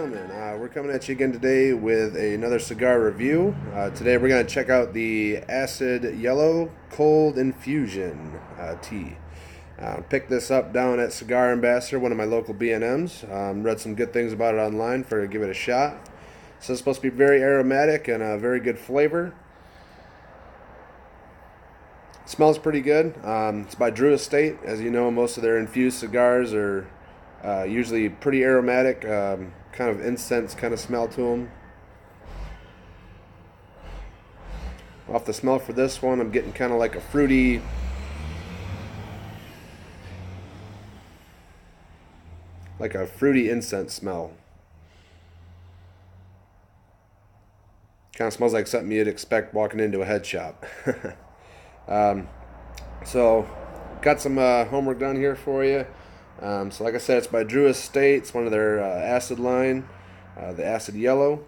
gentlemen, we're coming at you again today with another cigar review. Today we're going to check out the Acid Yellow Cold Infusion Tea. Picked this up down at Cigar Ambassador, one of my local B&Ms. Read some good things about it online for to give it a shot. So it's supposed to be very aromatic and a very good flavor. It smells pretty good. It's by Drew Estate. As you know, most of their infused cigars are usually pretty aromatic, kind of incense kind of smell to them. Off the smell for this one, I'm getting kind of like a fruity, incense smell. Kind of smells like something you'd expect walking into a head shop. So, got some homework done here for you. So like I said, it's by Drew Estate. It's one of their acid line, the Acid Yellow.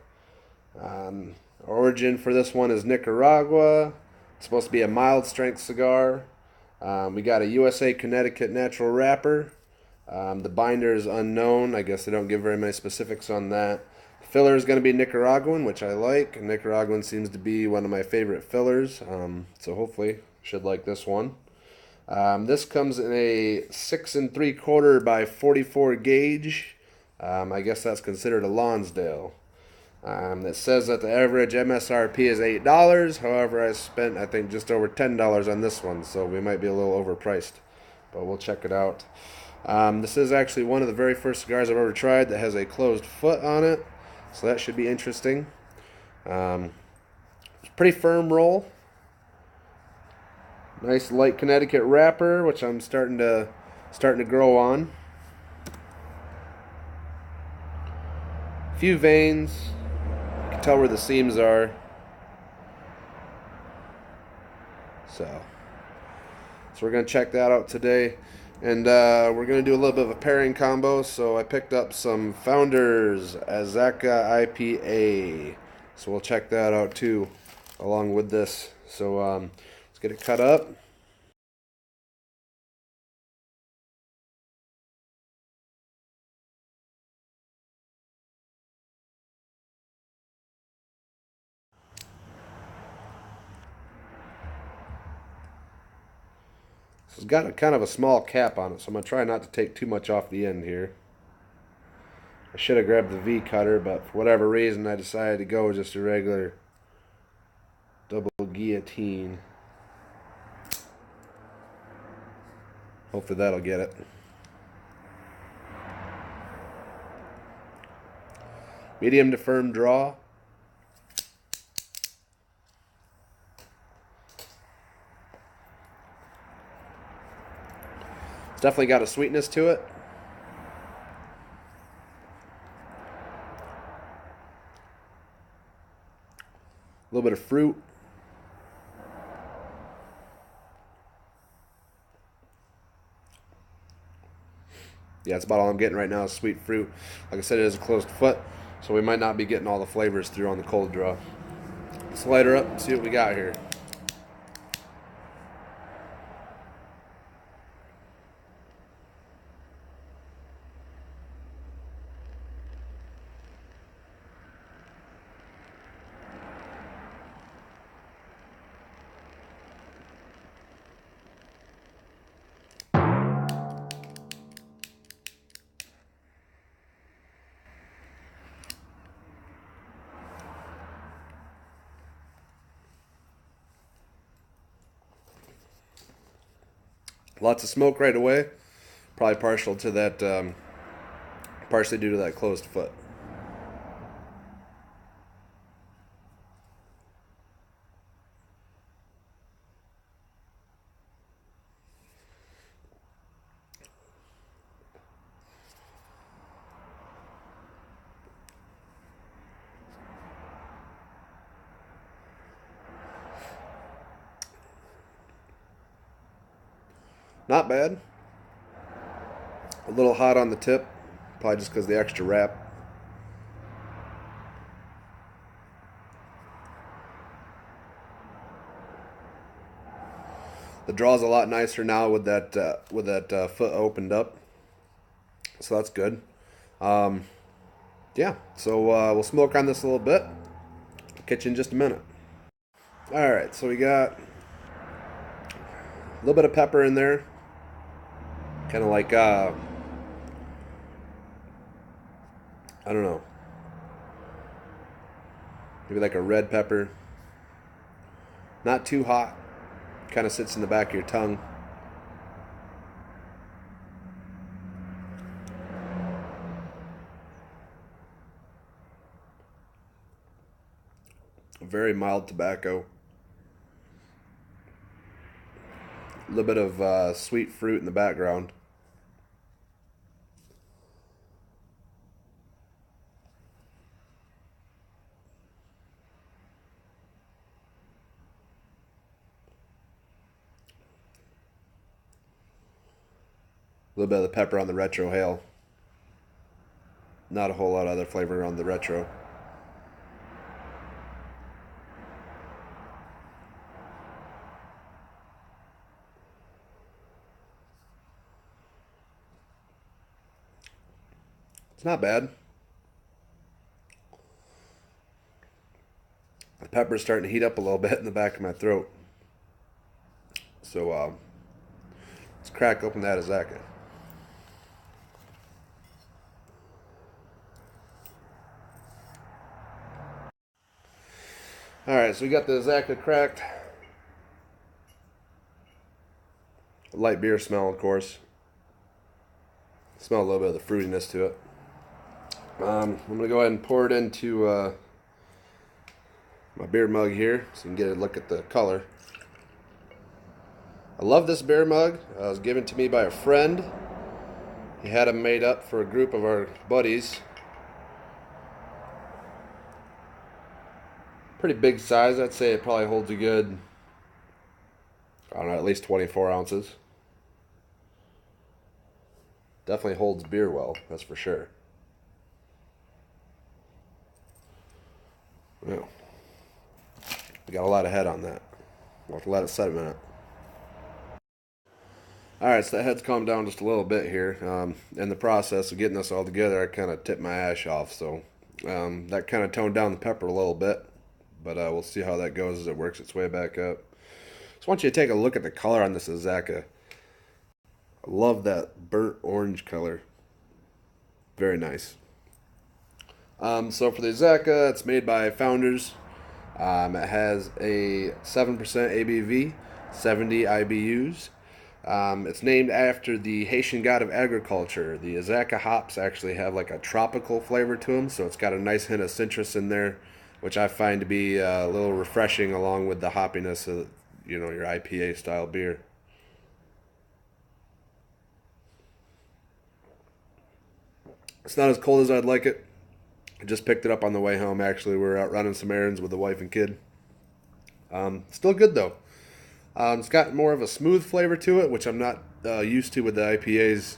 Origin for this one is Nicaragua. It's supposed to be a mild strength cigar. We got a USA Connecticut natural wrapper. The binder is unknown. I guess they don't give very many specifics on that. Filler is going to be Nicaraguan, which I like. Nicaraguan seems to be one of my favorite fillers. So hopefully should like this one. This comes in a 6 3/4 by 44 gauge. I guess that's considered a Lonsdale. It says that the average MSRP is $8. However, I spent, I think, just over $10 on this one, so we might be a little overpriced. But we'll check it out. This is actually one of the very first cigars I've ever tried that has a closed foot on it, so that should be interesting. It's a pretty firm roll. Nice light Connecticut wrapper, which I'm starting to grow on. A few veins. You can tell where the seams are. So we're going to check that out today. And we're going to do a little bit of a pairing combo. So I picked up some Founders Azacca IPA. So we'll check that out too, along with this. So let's get it cut up. It's got a kind of a small cap on it, so I'm going to try not to take too much off the end here. I should have grabbed the V cutter, but for whatever reason I decided to go with just a regular double guillotine. Hopefully that'll get it. Medium to firm draw. It's definitely got a sweetness to it. A little bit of fruit. Yeah, that's about all I'm getting right now is sweet fruit. Like I said, it is a closed foot, so we might not be getting all the flavors through on the cold draw. Let's light her up and see what we got here. Lots of smoke right away. Probably partial to that, partially due to that closed foot. Not bad. A little hot on the tip, probably just because of the extra wrap. The draw's a lot nicer now with that foot opened up, so that's good. Yeah, so we'll smoke on this a little bit. Catch you in just a minute. All right, so we got a little bit of pepper in there, kind of like I don't know, maybe like a red pepper. Not too hot, kind of sits in the back of your tongue. Very mild tobacco. A little bit of sweet fruit in the background. A little bit of the pepper on the retro hail. Not a whole lot of other flavor on the retro. It's not bad. The pepper's starting to heat up a little bit in the back of my throat. So let's crack open that Azacca. Alright, so we got the Azacca cracked. Light beer smell, of course. Smell a little bit of the fruitiness to it. I'm going to go ahead and pour it into my beer mug here so you can get a look at the color. I love this beer mug. It was given to me by a friend. He had them made up for a group of our buddies. Pretty big size. I'd say it probably holds a good, I don't know, at least 24 ounces. Definitely holds beer well, that's for sure. Well, we got a lot of head on that. We'll have to let it set a minute. Alright, so that head's calmed down just a little bit here. In the process of getting this all together, I kind of tipped my ash off, so that kind of toned down the pepper a little bit. But we'll see how that goes as it works its way back up. Just want you to take a look at the color on this Azacca. I love that burnt orange color. Very nice. So for the Azacca, it's made by Founders. It has a 7% ABV, 70 IBUs. It's named after the Haitian god of agriculture. The Azacca hops actually have like a tropical flavor to them, so it's got a nice hint of citrus in there, which I find to be a little refreshing along with the hoppiness of, you know, your IPA style beer. It's not as cold as I'd like it. I just picked it up on the way home. Actually, we were out running some errands with the wife and kid. Still good though. It's got more of a smooth flavor to it, which I'm not used to with the IPAs.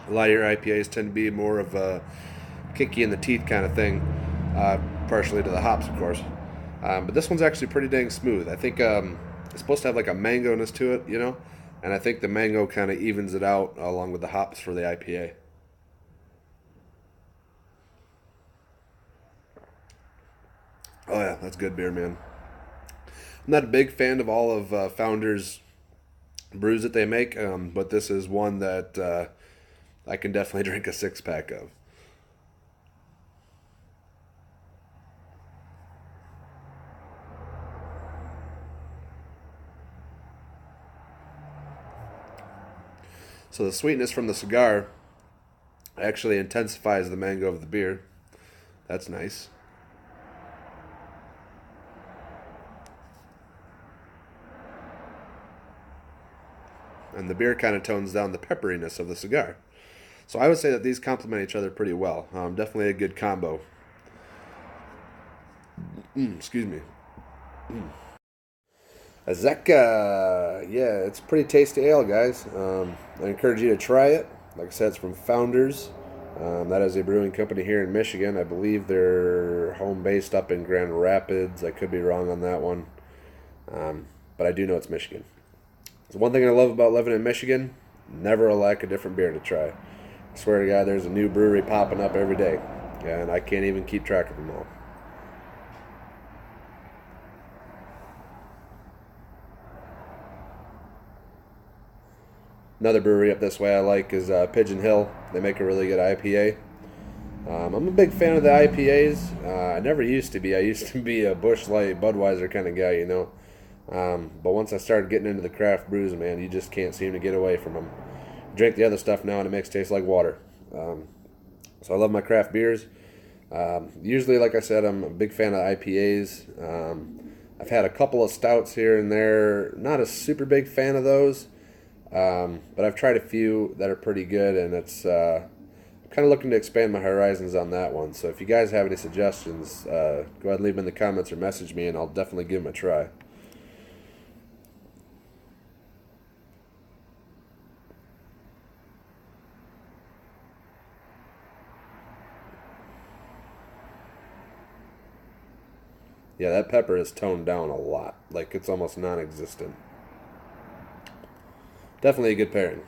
A lot of your IPAs tend to be more of a kick you in the teeth kind of thing, partially to the hops, of course. But this one's actually pretty dang smooth. I think it's supposed to have like a mango-ness to it, you know? And I think the mango kind of evens it out along with the hops for the IPA. Oh yeah, that's good beer, man. I'm not a big fan of all of Founders brews that they make, but this is one that I can definitely drink a six pack of. So the sweetness from the cigar actually intensifies the mango of the beer. That's nice. And the beer kind of tones down the pepperiness of the cigar. So I would say that these complement each other pretty well. Definitely a good combo. Excuse me. Azacca, yeah, it's a pretty tasty ale, guys. I encourage you to try it. Like I said, it's from Founders. That is a brewing company here in Michigan. I believe they're home based up in Grand Rapids. I could be wrong on that one, but I do know it's Michigan. So one thing I love about living in Michigan, never a lack of different beer to try. I swear to God, there's a new brewery popping up every day. and I can't even keep track of them all. Another brewery up this way I like is Pigeon Hill. They make a really good IPA. I'm a big fan of the IPAs. I never used to be. I used to be a Busch Light, Budweiser kind of guy, you know. But once I started getting into the craft brews, man, you just can't seem to get away from them. Drink the other stuff now, and it makes it taste like water. So I love my craft beers. Usually, like I said, I'm a big fan of IPAs. I've had a couple of stouts here and there. Not a super big fan of those. But I've tried a few that are pretty good, and it's kind of looking to expand my horizons on that one. So if you guys have any suggestions, go ahead and leave them in the comments or message me, and I'll definitely give them a try. Yeah, that pepper is toned down a lot. Like, it's almost non-existent. Definitely a good pairing.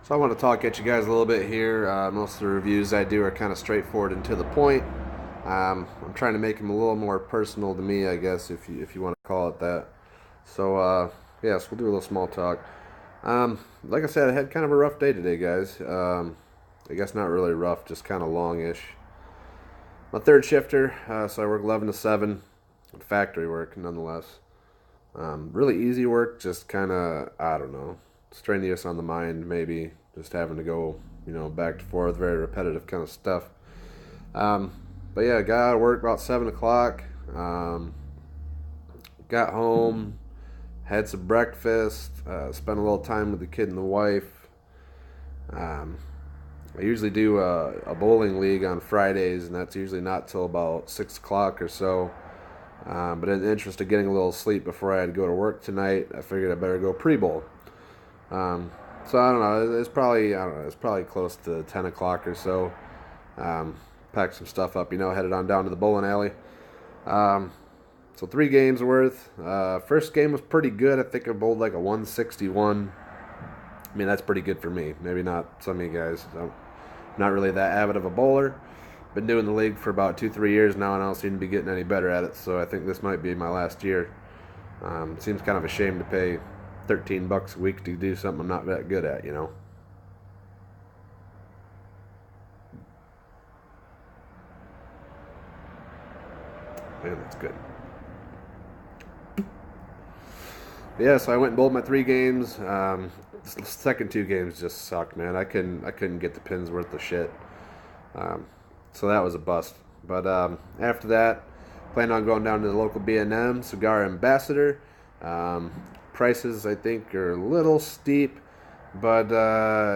So I want to talk at you guys a little bit here. Most of the reviews I do are kind of straightforward and to the point. I'm trying to make them a little more personal to me, I guess, if you want to call it that. So yes, we'll do a little small talk. Like I said, I had kind of a rough day today, guys. I guess not really rough, just kind of longish. I'm a third shifter, so I work 11 to 7. Factory work, nonetheless. Really easy work, just kind of, I don't know, strenuous on the mind, maybe. Just having to go, back and forth, very repetitive kind of stuff. But yeah, got out of work about 7 o'clock. Got home, had some breakfast, spent a little time with the kid and the wife. I usually do a bowling league on Fridays, and that's usually not till about 6 o'clock or so. But in the interest of getting a little sleep before I had to go to work tonight, I figured I better go pre-bowl. So I don't know. It's probably close to 10 o'clock or so. Packed some stuff up, headed on down to the bowling alley. So 3 games worth. First game was pretty good. I think I bowled like a 161. I mean, that's pretty good for me. Maybe not some of you guys. I'm not really that avid of a bowler. Been doing the league for about 2-3 years now, and I don't seem to be getting any better at it. So I think this might be my last year. It seems kind of a shame to pay $13 a week to do something I'm not that good at, Man, that's good. But yeah, so I went and bowled my 3 games. The second 2 games just sucked, man. I couldn't get the pins worth of shit. So that was a bust. But after that, planned on going down to the local B&M, Cigar Ambassador. Prices, I think, are a little steep, but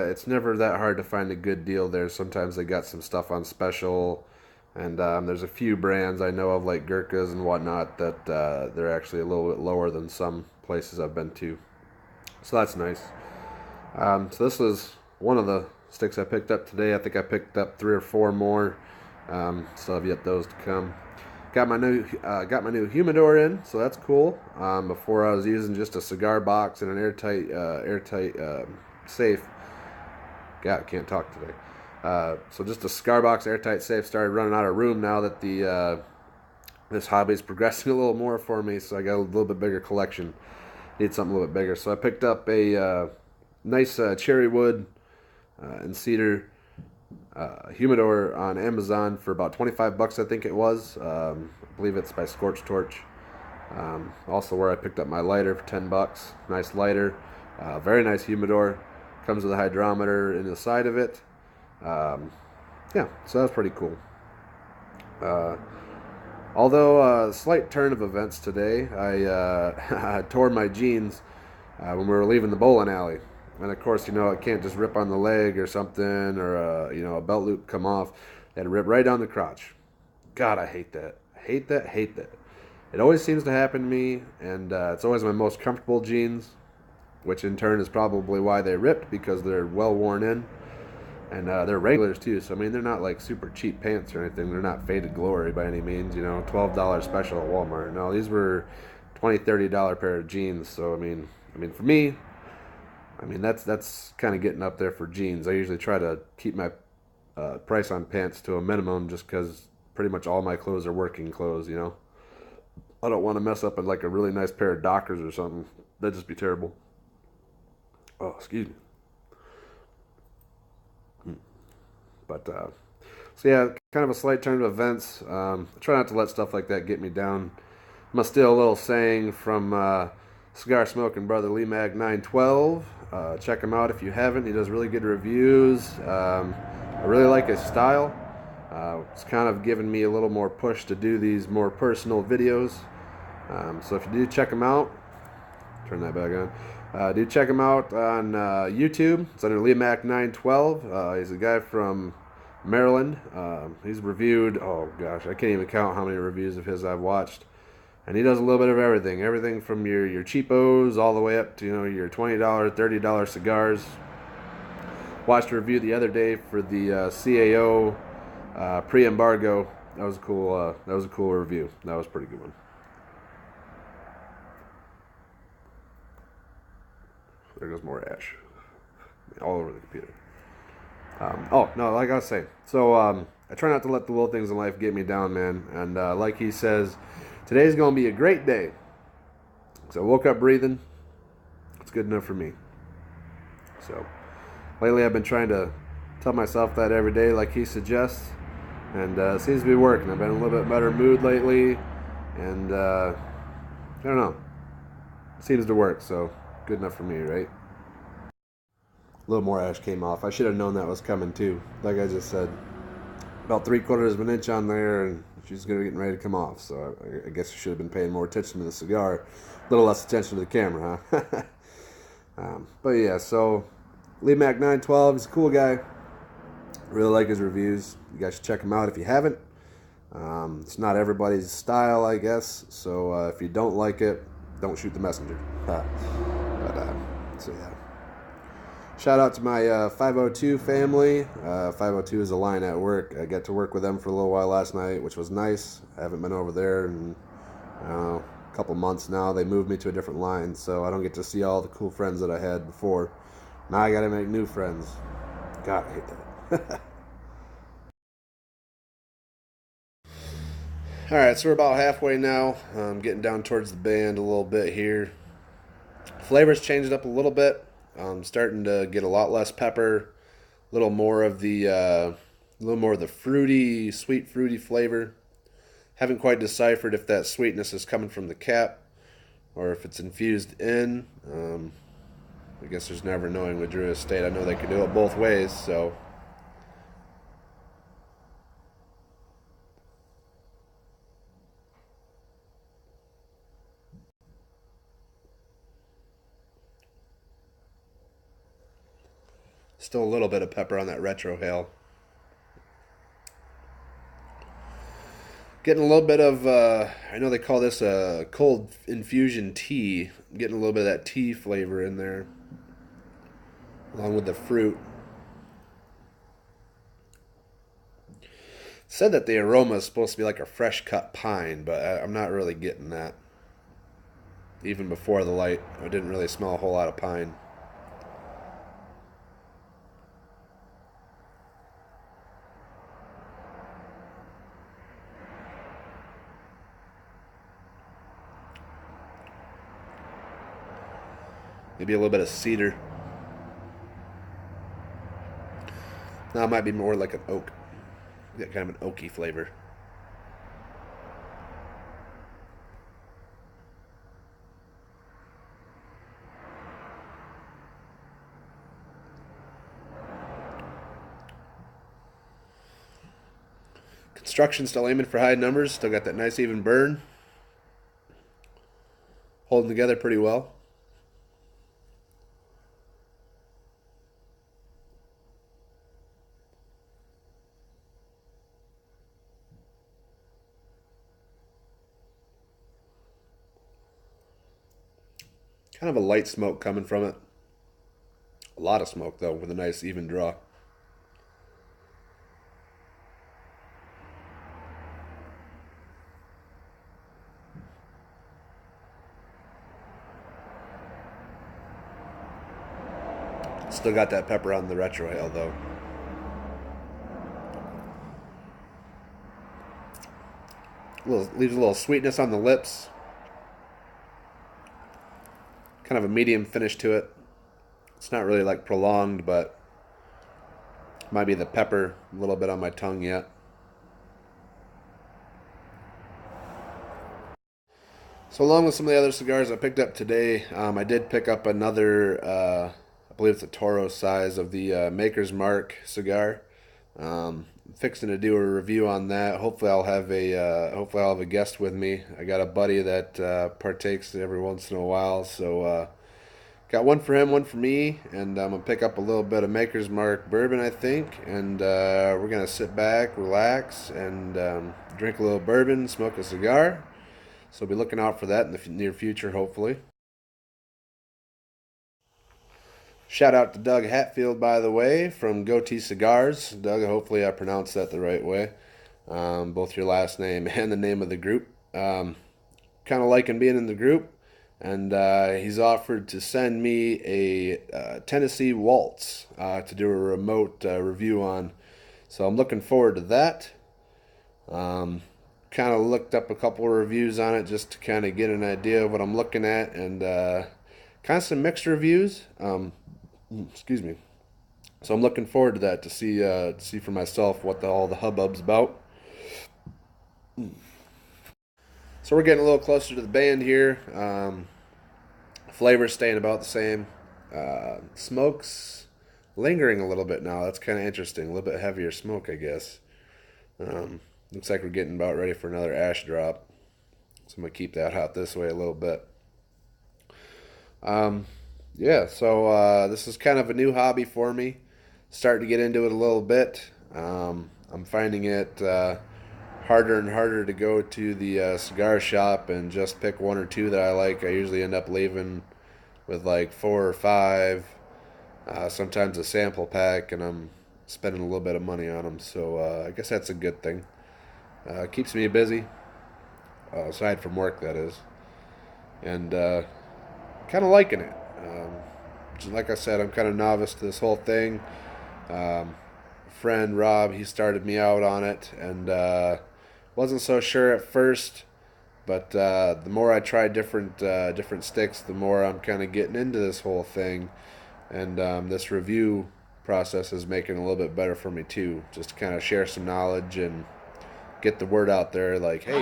it's never that hard to find a good deal there. Sometimes they got some stuff on special, and there's a few brands I know of, like Gurkhas and whatnot, that they're actually a little bit lower than some places I've been to. So that's nice. So this was one of the sticks I picked up today. I think I picked up 3 or 4 more. Still have yet those to come. Got my new humidor in, so that's cool. Before I was using just a cigar box and an airtight safe. God, I can't talk today. So just a cigar box, airtight safe. Started running out of room now that this hobby is progressing a little more for me. So I got a little bit bigger collection. Need something a little bit bigger. So I picked up a nice cherry wood and cedar humidor on Amazon for about $25, I think it was. I believe it's by Scorched Torch. Also where I picked up my lighter for $10. Nice lighter. Very nice humidor. Comes with a hydrometer in the side of it. Yeah, so that's pretty cool. Although a slight turn of events today, I tore my jeans when we were leaving the bowling alley. And of course, it can't just rip on the leg or something, or a belt loop come off. It had to rip right down the crotch. God, I hate that. Hate that. It always seems to happen to me, and it's always my most comfortable jeans, which in turn is probably why they ripped, because they're well worn in. And they're regulars too, so I mean, they're not like super cheap pants or anything. They're not faded glory by any means, $12 special at Walmart. No, these were $20, $30 pair of jeans. So I mean for me, I mean, that's kind of getting up there for jeans. I usually try to keep my price on pants to a minimum just because pretty much all my clothes are working clothes, you know. I don't want to mess up in like a really nice pair of Dockers or something. That'd just be terrible. Oh, excuse me. But so yeah, kind of a slight turn of events. I try not to let stuff like that get me down. I'm gonna steal a little saying from cigar smoking brother Lee Mag 912. Check him out if you haven't. He does really good reviews. I really like his style. It's kind of given me a little more push to do these more personal videos. So if you do check him out, turn that back on. Do check him out on YouTube. It's under Lee Mac 912. He's a guy from Maryland. He's reviewed, oh gosh, I can't even count how many reviews of his I've watched. And he does a little bit of everything. Everything from your cheapos all the way up to, you know, your $20, $30 cigars. Watched a review the other day for the CAO pre-embargo. That was a cool. That was a cool review. That was a pretty good one. There goes more ash all over the computer. Oh no, like I was saying. So I try not to let the little things in life get me down, man. And like he says, today's gonna be a great day. So I woke up breathing. It's good enough for me. So lately I've been trying to tell myself that every day, like he suggests, and it seems to be working. I've been in a little bit better mood lately, and I don't know. It seems to work. So good enough for me, right? A little more ash came off. I should have known that was coming too. Like I just said, about 3/4 of an inch on there, and she's getting ready to come off. So I guess you should have been paying more attention to the cigar, a little less attention to the camera, huh? But yeah, so Lee Mac 912, he's a cool guy. Really like his reviews. You guys should check him out if you haven't. It's not everybody's style, I guess. So if you don't like it, don't shoot the messenger. So yeah. Shout out to my 502 family. 502 is a line at work. I got to work with them for a little while last night, which was nice. I haven't been over there in a couple months now. They moved me to a different line, so I don't get to see all the cool friends that I had before. Now I got to make new friends. God, I hate that. All right, so we're about halfway now. I'm getting down towards the band a little bit here. Flavors changed up a little bit. I'm starting to get a lot less pepper, a little more of the fruity, sweet fruity flavor. Haven't quite deciphered if that sweetness is coming from the cap or if it's infused in. I guess there's never knowing with Drew Estate. I know they can do it both ways, so. Still a little bit of pepper on that retro hail. Getting a little bit of, I know they call this a cold infusion tea. Getting a little bit of that tea flavor in there, along with the fruit. Said that the aroma is supposed to be like a fresh cut pine, but I'm not really getting that. Even before the light, I didn't really smell a whole lot of pine. Maybe a little bit of cedar. Now it might be more like an oak. Got kind of an oaky flavor. Construction still aiming for high numbers. Still got that nice even burn. Holding together pretty well. Kind of a light smoke coming from it. A lot of smoke though, with a nice even draw. Still got that pepper on the retrohale though. Leaves a little sweetness on the lips. Kind of a medium finish to it. It's not really like prolonged, but might be the pepper a little bit on my tongue yet. So along with some of the other cigars I picked up today, I did pick up another, I believe it's a Toro size of the Maker's Mark cigar. Fixing to do a review on that. Hopefully I'll have a guest with me. I got a buddy that partakes every once in a while, so got one for him, one for me, and I'm gonna pick up a little bit of Maker's Mark bourbon, I think, and we're gonna sit back, relax, and drink a little bourbon, smoke a cigar. So be looking out for that in the near future, hopefully. Shout out to Doug Hatfield, by the way, from Goatee Cigars. Doug, hopefully I pronounced that the right way. Both your last name and the name of the group. Kind of liking being in the group. And he's offered to send me a Tennessee Waltz to do a remote review on. So I'm looking forward to that. Kind of looked up a couple of reviews on it just to kind of get an idea of what I'm looking at, and kind of some mixed reviews. Excuse me. So I'm looking forward to that to see for myself what all the hubbub's about. So we're getting a little closer to the band here. Flavor's staying about the same. Smoke's lingering a little bit now. That's kind of interesting. A little bit heavier smoke, I guess. Looks like we're getting about ready for another ash drop. So I'm going to keep that hot this way a little bit. Yeah, so this is kind of a new hobby for me. Starting to get into it a little bit. I'm finding it harder and harder to go to the cigar shop and just pick one or two that I like. I usually end up leaving with like 4 or 5, sometimes a sample pack, and I'm spending a little bit of money on them. So I guess that's a good thing. Keeps me busy, aside from work, that is, and kind of liking it. Like I said, I'm kind of novice to this whole thing. Friend Rob, he started me out on it, and wasn't so sure at first, but the more I try different sticks, the more I'm kind of getting into this whole thing, and this review process is making it a little bit better for me too, just to kind of share some knowledge and get the word out there, like, hey.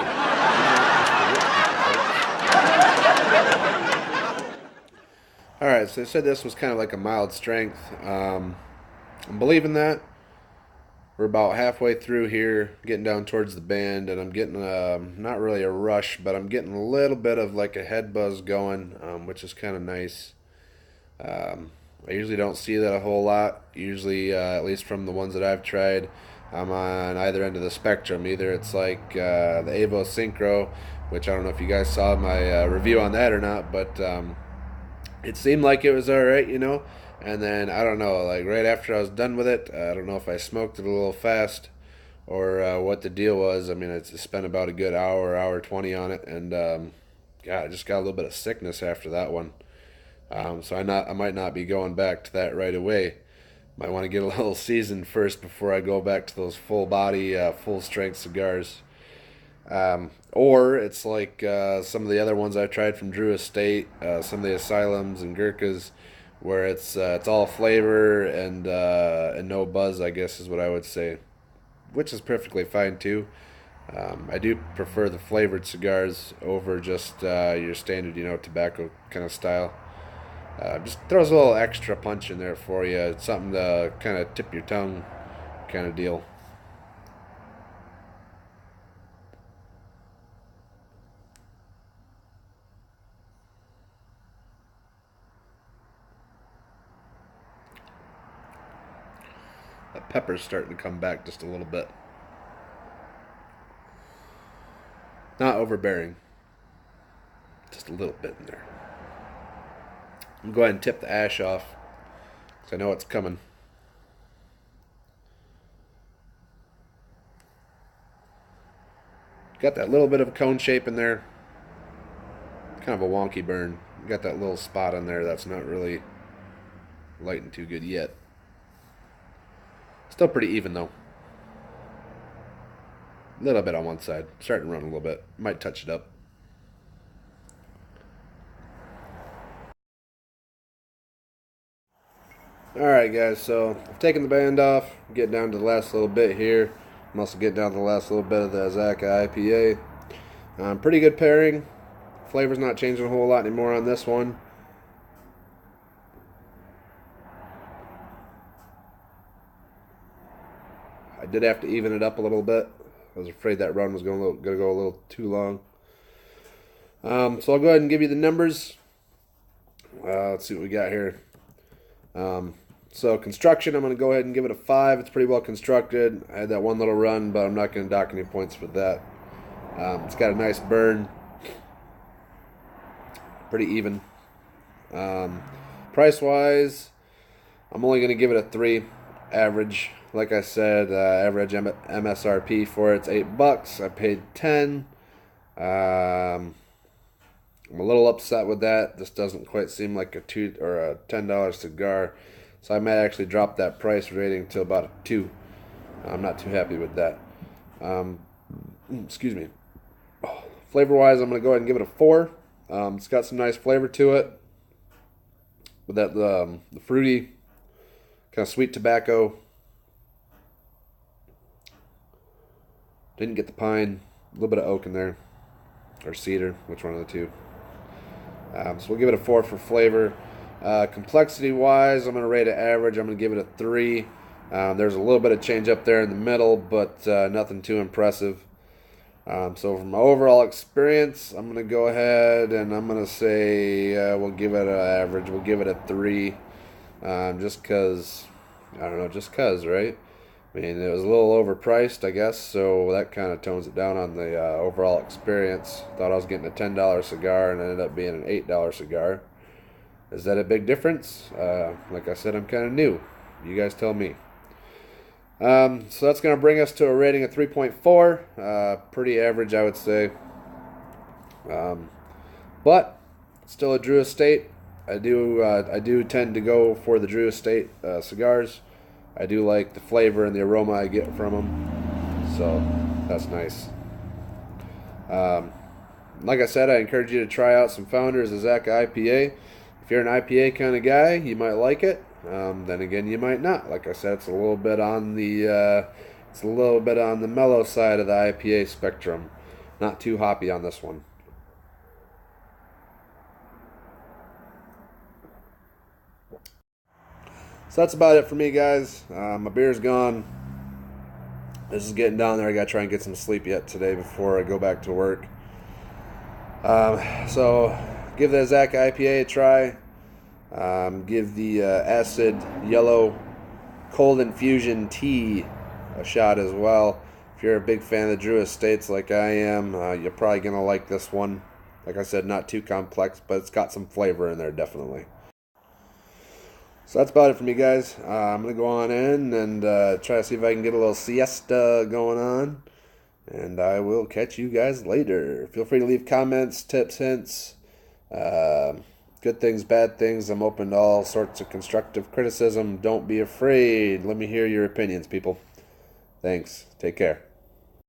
All right, so I said this was kind of like a mild strength. I'm believing that. We're about halfway through here, getting down towards the band, and I'm getting not really a rush, but I'm getting a little bit of like a head buzz going, which is kind of nice. I usually don't see that a whole lot. Usually, at least from the ones that I've tried, I'm on either end of the spectrum. Either it's like the Evo Synchro, which I don't know if you guys saw my review on that or not, but it seemed like it was all right, you know. And then I don't know, like right after I was done with it, I don't know if I smoked it a little fast or what the deal was. I mean, I spent about a good hour 20 on it, and God, I just got a little bit of sickness after that one. So I might not be going back to that right away. Might want to get a little seasoned first before I go back to those full body, full strength cigars. Or it's like some of the other ones I've tried from Drew Estate, some of the Asylums and Gurkhas, where it's all flavor and no buzz, I guess is what I would say, which is perfectly fine too. I do prefer the flavored cigars over just your standard, tobacco kind of style. Just throws a little extra punch in there for you. It's something to kind of tip your tongue kind of deal. That pepper's starting to come back just a little bit. Not overbearing. Just a little bit in there. I'm going to go ahead and tip the ash off, because I know it's coming. Got that little bit of a cone shape in there. Kind of a wonky burn. Got that little spot in there that's not really lighting too good yet. Still pretty even though. A little bit on one side. Starting to run a little bit. Might touch it up. Alright guys, so I've taken the band off. Getting down to the last little bit here. I'm also getting down to the last little bit of the Azacca IPA. Pretty good pairing. Flavor's not changing a whole lot anymore on this one. I did have to even it up a little bit. I was afraid that run was going to go a little too long. So I'll go ahead and give you the numbers. Let's see what we got here. So construction, I'm going to go ahead and give it a 5. It's pretty well constructed. I had that one little run, but I'm not going to dock any points for that. It's got a nice burn. Pretty even. Price-wise, I'm only going to give it a 3. Average. Like I said, average MSRP for it's $8. I paid 10. I'm a little upset with that. This doesn't quite seem like a $10 cigar, so I might actually drop that price rating to about a 2. I'm not too happy with that. Excuse me. Flavor-wise, I'm going to go ahead and give it a 4. It's got some nice flavor to it, with that the fruity, kind of sweet tobacco. Didn't get the pine. A little bit of oak in there, or cedar, which one of the two. So we'll give it a 4 for flavor. Complexity-wise, I'm going to rate it average. I'm going to give it a 3. There's a little bit of change up there in the middle, but nothing too impressive. So from my overall experience, I'm going to go ahead and I'm going to say we'll give it an average. We'll give it a 3. Just because, I don't know, just because, right? I mean, it was a little overpriced, I guess, so that kind of tones it down on the overall experience. Thought I was getting a $10 cigar and it ended up being an $8 cigar. Is that a big difference? Like I said, I'm kind of new. You guys tell me. So that's going to bring us to a rating of 3.4. Pretty average, I would say. But still a Drew Estate. I do tend to go for the Drew Estate cigars. I do like the flavor and the aroma I get from them, so that's nice. Like I said, I encourage you to try out some Founders Azacca IPA. If you're an IPA kind of guy, you might like it. Then again, you might not. Like I said, it's a little bit on the mellow side of the IPA spectrum. Not too hoppy on this one. So that's about it for me, guys. My beer's gone. This is getting down there. I got to try and get some sleep yet today before I go back to work. So give the Azacca IPA a try. Give the acid Yellow Cold Infusion Tea a shot as well. If you're a big fan of the Drew Estates like I am, you're probably going to like this one. Like I said, not too complex, but it's got some flavor in there, definitely. So that's about it for me, guys. I'm going to go on in and try to see if I can get a little siesta going on. And I will catch you guys later. Feel free to leave comments, tips, hints, good things, bad things. I'm open to all sorts of constructive criticism. Don't be afraid. Let me hear your opinions, people. Thanks. Take care.